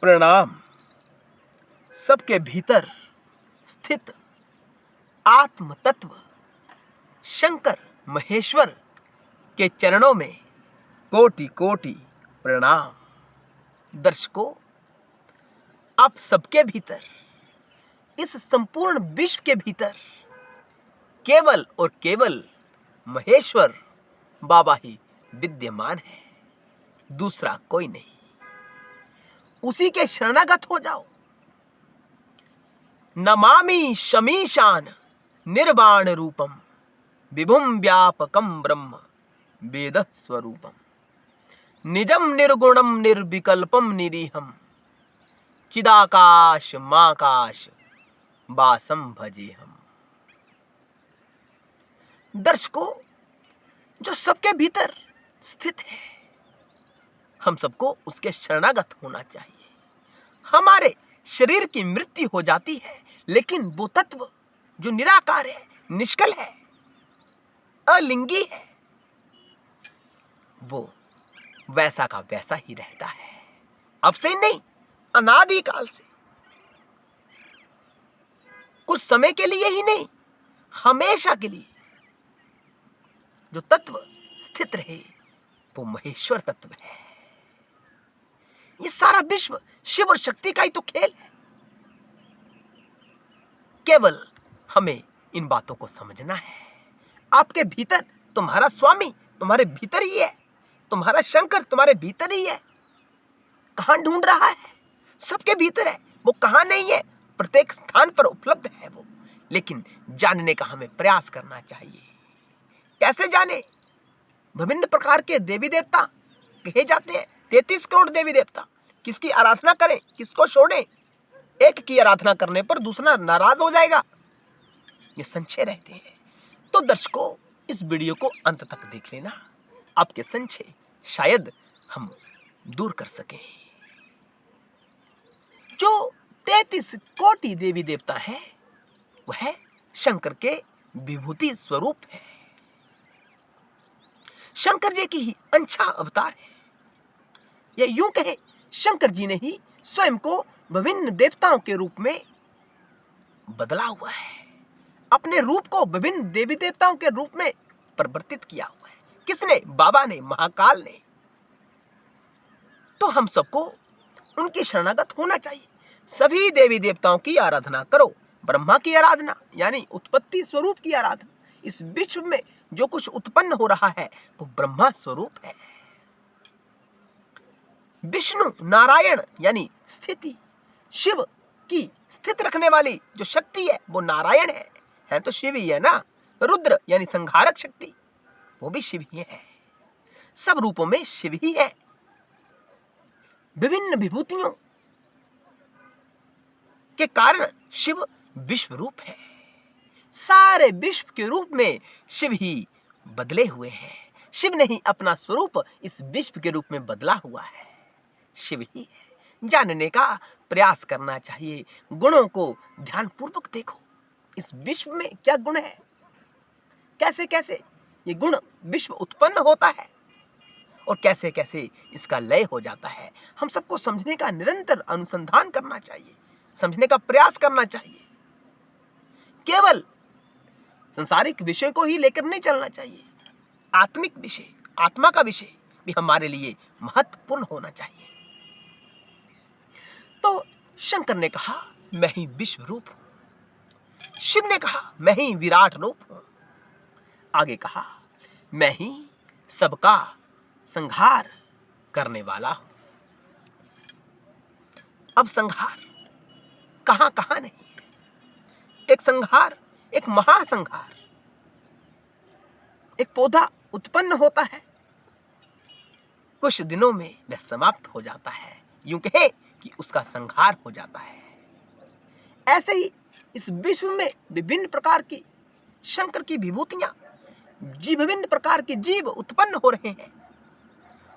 प्रणाम। सबके भीतर स्थित आत्म तत्व शंकर महेश्वर के चरणों में कोटि कोटि प्रणाम। दर्शकों, आप सबके भीतर, इस संपूर्ण विश्व के भीतर केवल और केवल महेश्वर बाबा ही विद्यमान है, दूसरा कोई नहीं। उसी के शरणागत हो जाओ। नमामि शमीशान निर्वाण रूपम विभुम व्यापकम ब्रह्म वेद स्वरूपम निजम निर्गुणम निर्विकल्पम निरीहम चिदाकाश माकाश वासम भजेहम। दर्शकों, जो सबके भीतर स्थित है, हम सबको उसके शरणागत होना चाहिए। हमारे शरीर की मृत्यु हो जाती है, लेकिन वो तत्व जो निराकार है, निष्कल है, अलिंगी है, वो वैसा का वैसा ही रहता है। अब से नहीं, अनादि काल से। कुछ समय के लिए ही नहीं, हमेशा के लिए जो तत्व स्थित रहे वो महेश्वर तत्व है। ये सारा विश्व शिव और शक्ति का ही तो खेल है। केवल हमें इन बातों को समझना है। आपके भीतर तुम्हारा स्वामी तुम्हारे भीतर ही है, तुम्हारा शंकर तुम्हारे भीतर ही है। कहां ढूंढ रहा है? सबके भीतर है। वो कहां नहीं है? प्रत्येक स्थान पर उपलब्ध है वो। लेकिन जानने का हमें प्रयास करना चाहिए। कैसे जाने? विभिन्न प्रकार के देवी देवता कहे जाते हैं। 33 करोड़ देवी देवता। किसकी आराधना करें, किसको छोड़ें? एक की आराधना करने पर दूसरा नाराज हो जाएगा, ये संशय रहते हैं। तो दर्शकों, इस वीडियो को अंत तक देख लेना। आपके संशय शायद हम दूर कर सकें। जो 33 कोटि देवी देवता है, वह शंकर के विभूति स्वरूप है। शंकर जी की ही अंशा अवतार है। या यूं कहे, शंकर जी ने ही स्वयं को विभिन्न देवताओं के रूप में बदला हुआ है। अपने रूप को विभिन्न देवी देवताओं के रूप में परिवर्तित किया हुआ है। किसने? बाबा ने, महाकाल ने। तो हम सबको उनकी शरणागत होना चाहिए। सभी देवी देवताओं की आराधना करो। ब्रह्मा की आराधना यानी उत्पत्ति स्वरूप की आराधना। इस विश्व में जो कुछ उत्पन्न हो रहा है वो ब्रह्मा स्वरूप है। विष्णु नारायण यानी स्थिति, शिव की स्थित रखने वाली जो शक्ति है वो नारायण है तो शिव ही है ना। रुद्र यानी संहारक शक्ति, वो भी शिव ही है। सब रूपों में शिव ही है। विभिन्न विभूतियों के कारण शिव विश्व रूप है। सारे विश्व के रूप में शिव ही बदले हुए हैं। शिव ने ही अपना स्वरूप इस विश्व के रूप में बदला हुआ है। शिव ही है। जानने का प्रयास करना चाहिए। गुणों को ध्यानपूर्वक देखो। इस विश्व में क्या गुण है, कैसे कैसे ये गुण विश्व उत्पन्न होता है और कैसे कैसे इसका लय हो जाता है। हम सबको समझने का निरंतर अनुसंधान करना चाहिए, समझने का प्रयास करना चाहिए। केवल सांसारिक विषय को ही लेकर नहीं चलना चाहिए। आत्मिक विषय, आत्मा का विषय भी हमारे लिए महत्वपूर्ण होना चाहिए। तो शंकर ने कहा, मैं ही विश्व रूप हूं। शिव ने कहा, मैं ही विराट रूप हूं। आगे कहा, मैं ही सबका संहार करने वाला हूं। अब संहार कहां कहां नहीं। एक संहार, एक महासंहार। एक पौधा उत्पन्न होता है, कुछ दिनों में वह समाप्त हो जाता है। यूं कहे कि उसका संहार हो जाता है। ऐसे ही इस विश्व में विभिन्न प्रकार की शंकर की विभूतियां, विभिन्न प्रकार के जीव उत्पन्न हो रहे हैं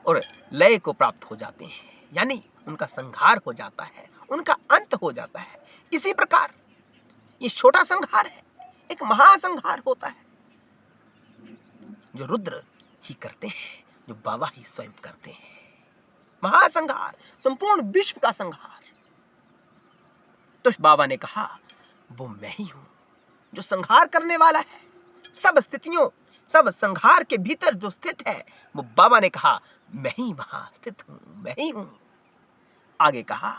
और लय को प्राप्त हो जाते हैं, यानी उनका संहार हो जाता है, उनका अंत हो जाता है। इसी प्रकार ये छोटा संहार है, एक महासंहार होता है जो रुद्र ही करते हैं, जो बाबा ही स्वयं करते हैं। महासंहार, संपूर्ण विश्व का संहार। तो बाबा ने कहा वो मैं ही हूं जो संहार करने वाला है। सब स्थितियों, सब संहार के भीतर जो स्थित है, वो बाबा ने कहा मैं ही वहां स्थित हूं, मैं ही हूं। आगे कहा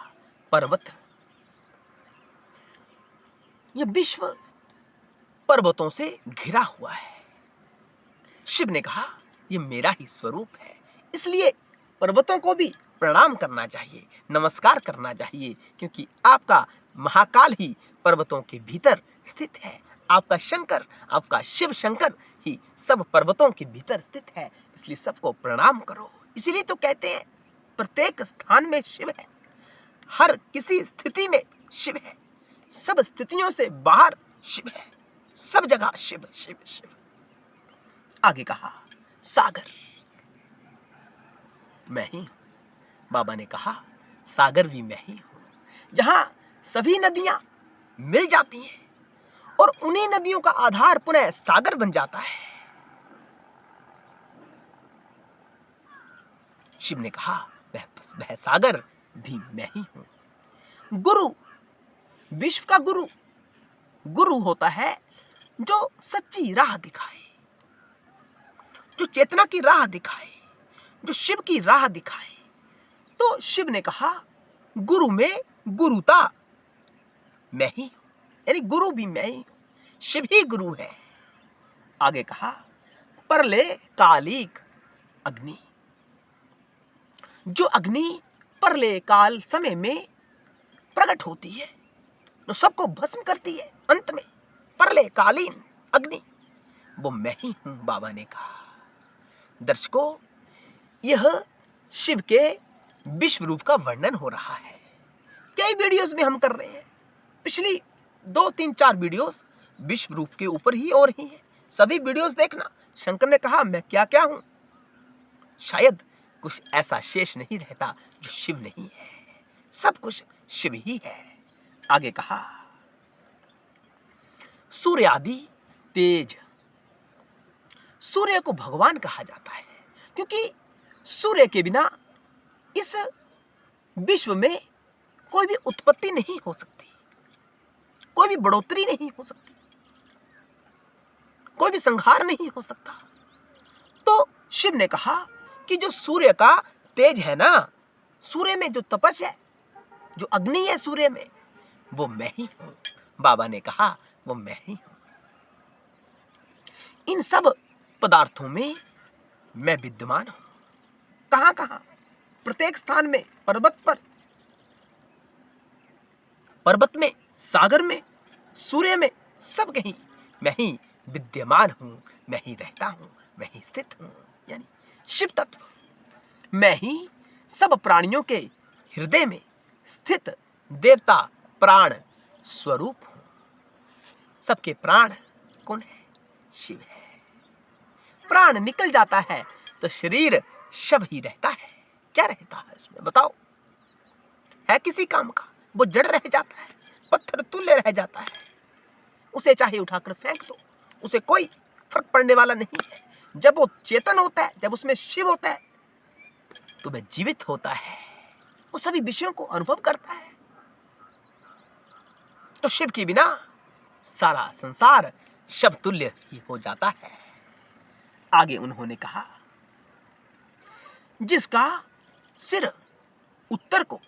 पर्वत, ये विश्व पर्वतों से घिरा हुआ है। शिव ने कहा ये मेरा ही स्वरूप है, इसलिए पर्वतों को भी प्रणाम करना चाहिए, नमस्कार करना चाहिए, क्योंकि आपका महाकाल ही पर्वतों के भीतर स्थित है। आपका शंकर, आपका शिव शंकर ही सब पर्वतों के भीतर स्थित है, इसलिए सबको प्रणाम करो। इसीलिए तो कहते हैं प्रत्येक स्थान में शिव है, हर किसी स्थिति में शिव है, सब स्थितियों से बाहर शिव है, सब जगह शिव शिव शिव। आगे कहा सागर, मैं ही हूं। बाबा ने कहा सागर भी मैं ही हूं, जहां सभी नदियां मिल जाती हैं और उन्हीं नदियों का आधार पुनः सागर बन जाता है। शिव ने कहा वह सागर भी मैं ही हूं। गुरु, विश्व का गुरु, गुरु होता है जो सच्ची राह दिखाए, जो चेतना की राह दिखाए, जो शिव की राह दिखाए। तो शिव ने कहा गुरु में गुरुता मैं ही हूं, यानी गुरु भी मैं ही हूं, शिव ही गुरु है। आगे कहा परले कालिक अग्नि, जो अग्नि परले काल समय में प्रकट होती है, जो सबको भस्म करती है, अंत में परले कालीन अग्नि वो मैं ही हूं, बाबा ने कहा। दर्शकों, यह शिव के विश्व रूप का वर्णन हो रहा है। कई वीडियोस में हम कर रहे हैं, पिछली 2, 3, 4 वीडियोस विश्व रूप के ऊपर ही और ही है। सभी वीडियोस देखना। शंकर ने कहा मैं क्या क्या हूं, शायद कुछ ऐसा शेष नहीं रहता जो शिव नहीं है, सब कुछ शिव ही है। आगे कहा सूर्य आदि तेज, सूर्य को भगवान कहा जाता है क्योंकि सूर्य के बिना इस विश्व में कोई भी उत्पत्ति नहीं हो सकती, कोई भी बढ़ोतरी नहीं हो सकती, कोई भी संहार नहीं हो सकता। तो शिव ने कहा कि जो सूर्य का तेज है ना, सूर्य में जो तपस है, जो अग्नि है सूर्य में, वो मैं ही हूं। बाबा ने कहा वो मैं ही हूं। इन सब पदार्थों में मैं विद्यमान हूं। कहां कहां? प्रत्येक स्थान में, पर्वत पर, पर्वत में, सागर में, सूर्य में, सब कहीं मैं ही विद्यमान हूं, मैं ही रहता हूं, मैं ही स्थित हूं, यानी शिव तत्व। मैं ही सब प्राणियों के हृदय में स्थित देवता प्राण स्वरूप हूं। सबके प्राण कौन है? शिव है। प्राण निकल जाता है तो शरीर शव ही रहता है। क्या रहता है इसमें बताओ? है किसी काम का? वो जड़ रह जाता है, पत्थर तुल्य रह जाता है। उसे चाहे उठाकर फेंक दो, उसे कोई फर्क पड़ने वाला नहीं है। जब वो चेतन होता है, जब उसमें शिव होता है, तो वह जीवित होता है, वो सभी विषयों को अनुभव करता है। तो शिव के बिना सारा संसार शव तुल्य ही हो जाता है। आगे उन्होंने कहा जिसका सिर उत्तर को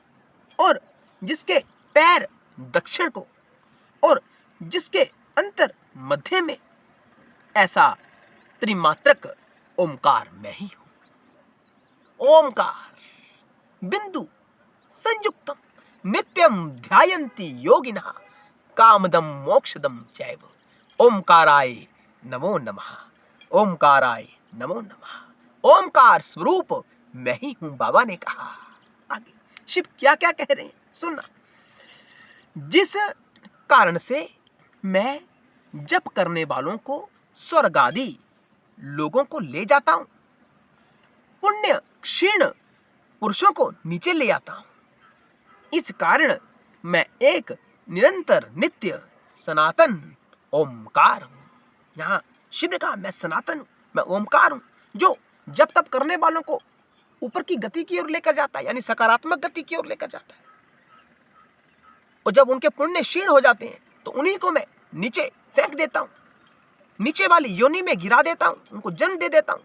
और जिसके पैर दक्षिण को और जिसके अंतर मध्य में, ऐसा त्रिमात्रक ओमकार मैं ही हूं। ओमकार बिंदु संयुक्तम नित्यम ध्यायन्ति योगिनः कामदम मोक्षदम चैव। ओमकाराय नमो नमः, ओमकाराय नमो नमः। ओमकार स्वरूप मैं ही हूं, बाबा ने कहा। आगे शिव क्या क्या कह रहे हैं सुनना। जिस कारण से मैं जप करने वालों को स्वर्ग आदि लोगों को ले जाता हूं, पुण्य क्षीण पुरुषों को नीचे ले आता हूं, इस कारण मैं एक निरंतर नित्य सनातन ओमकार हूं। यहां शिव ने कहा मैं सनातन हूं, मैं ओमकार हूं, जो जब तप करने वालों को ऊपर की गति की ओर लेकर जाता है, यानी सकारात्मक गति की ओर लेकर जाता है। और जब उनके पुण्य क्षीण हो जाते हैं तो उन्हीं को मैं नीचे फेंक देता हूं, नीचे वाली योनि में गिरा देता हूं, उनको जन्म दे देता हूं।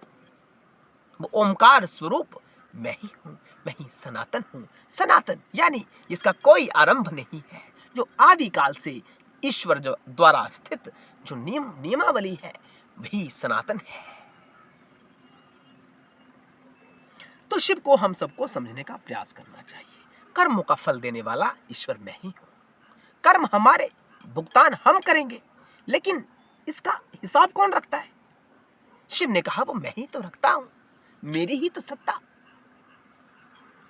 वो ओमकार स्वरूप मैं ही हूं, मैं ही सनातन हूं। सनातन यानी इसका कोई आरंभ नहीं है, जो आदि काल से ईश्वर द्वारा स्थित जो नियमावली है वही सनातन है। तो शिव को हम सबको समझने का प्रयास करना चाहिए। कर्मों का फल देने वाला ईश्वर मैं ही हूं। कर्म हमारे, भुगतान हम करेंगे, लेकिन इसका हिसाब कौन रखता है? शिव ने कहा वो मैं ही तो रखता हूं, मेरी ही तो सत्ता।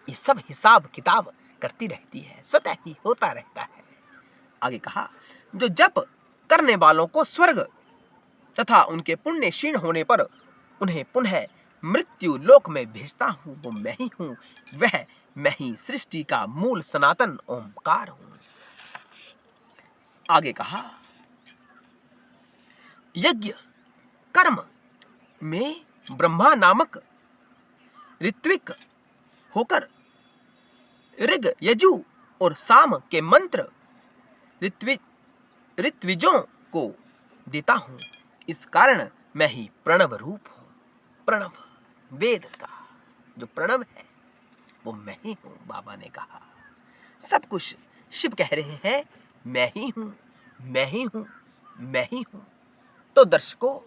ये सब हिसाब किताब करती रहती है, स्वतः ही होता रहता है। आगे कहा, जो जप करने वालों को स्वर्ग तथा उनके पुण्य क्षीण होने पर उन्हें पुनः मृत्यु लोक में भेजता हूं, वो मैं ही हूं। वह मैं ही सृष्टि का मूल सनातन ओमकार हूं। आगे कहा, यज्ञ कर्म में ब्रह्मा नामक ऋत्विक होकर ऋग यजु और साम के मंत्र ऋत्विजों को देता हूं। इस कारण मैं ही प्रणव रूप हूं। प्रणव वेद का जो प्रणव है वो मैं ही हूं। बाबा ने कहा सब कुछ शिव कह रहे हैं मैं ही हूं, मैं ही हूं, मैं ही हूं। तो दर्शकों,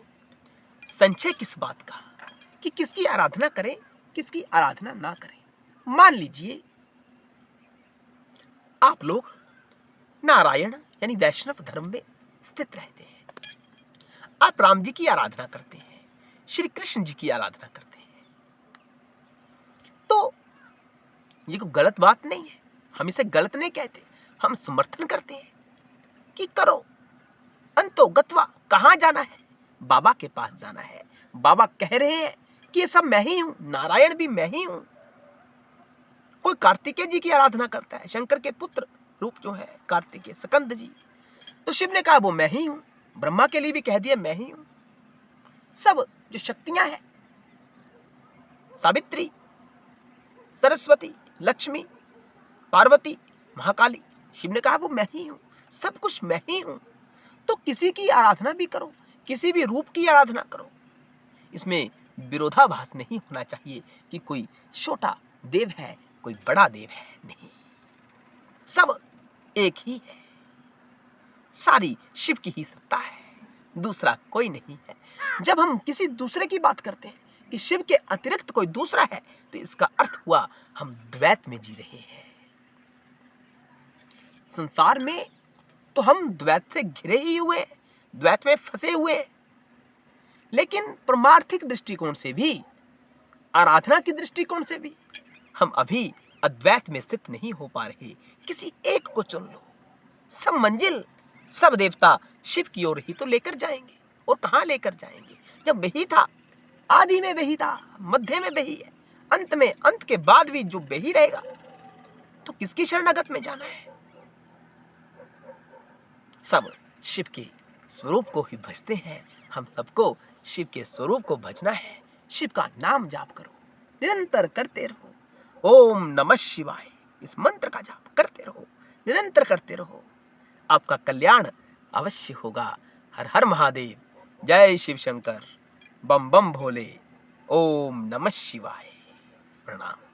संशय किस बात का कि किसकी आराधना करें, किसकी आराधना ना करें। मान लीजिए आप लोग नारायण यानी वैष्णव धर्म में स्थित रहते हैं, आप राम जी की आराधना करते हैं, श्री कृष्ण जी की आराधना करते हैं, तो ये कोई गलत बात नहीं है। हम इसे गलत नहीं कहते, हम समर्थन करते हैं कि करो। अंतो गत्वा कहां जाना है? बाबा के पास जाना है। बाबा कह रहे हैं कि ये सब मैं ही हूं, नारायण भी मैं ही हूं। कोई कार्तिकेय जी की आराधना करता है, शंकर के पुत्र रूप जो है कार्तिकेय स्कंद जी, तो शिव ने कहा वो मैं ही हूं। ब्रह्मा के लिए भी कह दिया मैं ही हूं। सब जो शक्तियां हैं, सावित्री, सरस्वती, लक्ष्मी, पार्वती, महाकाली, शिव ने कहा वो मैं ही हूं। सब कुछ मैं ही हूं। तो किसी की आराधना भी करो, किसी भी रूप की आराधना करो, इसमें विरोधाभास नहीं होना चाहिए कि कोई छोटा देव है, कोई बड़ा देव है। नहीं, सब एक ही है। सारी शिव की ही सत्ता है, दूसरा कोई नहीं है। जब हम किसी दूसरे की बात करते हैं कि शिव के अतिरिक्त कोई दूसरा है, तो इसका अर्थ हुआ हम द्वैत में जी रहे हैं। संसार में तो हम द्वैत से घिरे ही हुए, द्वैत में फंसे हुए, लेकिन परमार्थिक दृष्टिकोण से भी, आराधना की दृष्टिकोण से भी हम अभी अद्वैत में स्थित नहीं हो पा रहे। किसी एक को चुन लो, सब मंजिल, सब देवता शिव की ओर ही तो लेकर जाएंगे। और कहां लेकर जाएंगे? जब वही था, आदि में वही था, मध्य में वही है, अंत में, अंत के बाद भी जो वही रहेगा, तो किसकी शरणागत में जाना है? सब शिव के स्वरूप को ही भजते हैं। हम सबको शिव के स्वरूप को भजना है। शिव का नाम जाप करो, निरंतर करते रहो। ओम नमः शिवाय, इस मंत्र का जाप करते रहो, निरंतर करते रहो। आपका कल्याण अवश्य होगा। हर हर महादेव, जय शिव शंकर, बम बम भोले, ओम नमः शिवाय। प्रणाम।